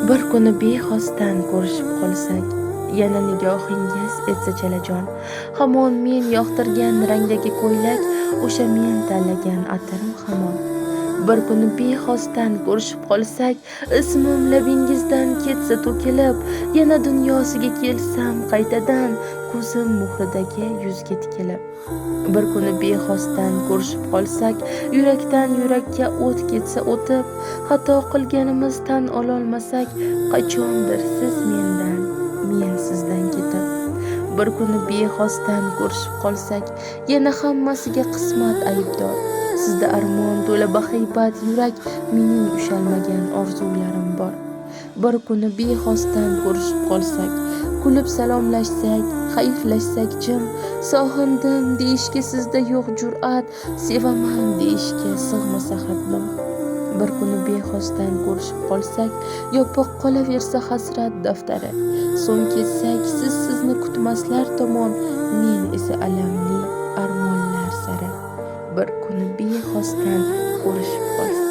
Bir kuni bexosdan ko'rishib qolsak, yana nigohingiz etsa chalajon, hamon men yoqtirgan rangdagi ko'ylak, o'sha men tanlagan atirim hamon. Bir kuni bexosdan ko'rishib qolsak, ismim labingizdan ketsa to'kilib, yana dunyosiga kelsam qaytadan, ko'zim muhridagi yuzga tikilib. Bir kuni bexosdan ko'rishib qolsak, yurakdan yurakka o't ketsa o'tib, xato qilganimiz tan ololmasak, qachondir siz mendan, men sizdan ketib. Bir kuni bexosdan ko'rishib qolsak, yana hammasiga qismat aybdor. Sizda armon to'la bahaybat yurak, mening ushalmagan orzularim bor. Bir kuni bexosdan ko'rishib qolsak, kulib salomlashsak, xayrlashsak jim, sog'indim deyishga sizda yo'q jur'at, sevaman deyishga sig'masa xatnim. Bir kuni bexosdan ko'rishib qolsak, yopiq qolaversa hasrat daftari. So'ng ketsak, sizni kutmaslar tomon, men esa alamli armonlar sari. Bir kuni bexosdan ko'rishib qolsak.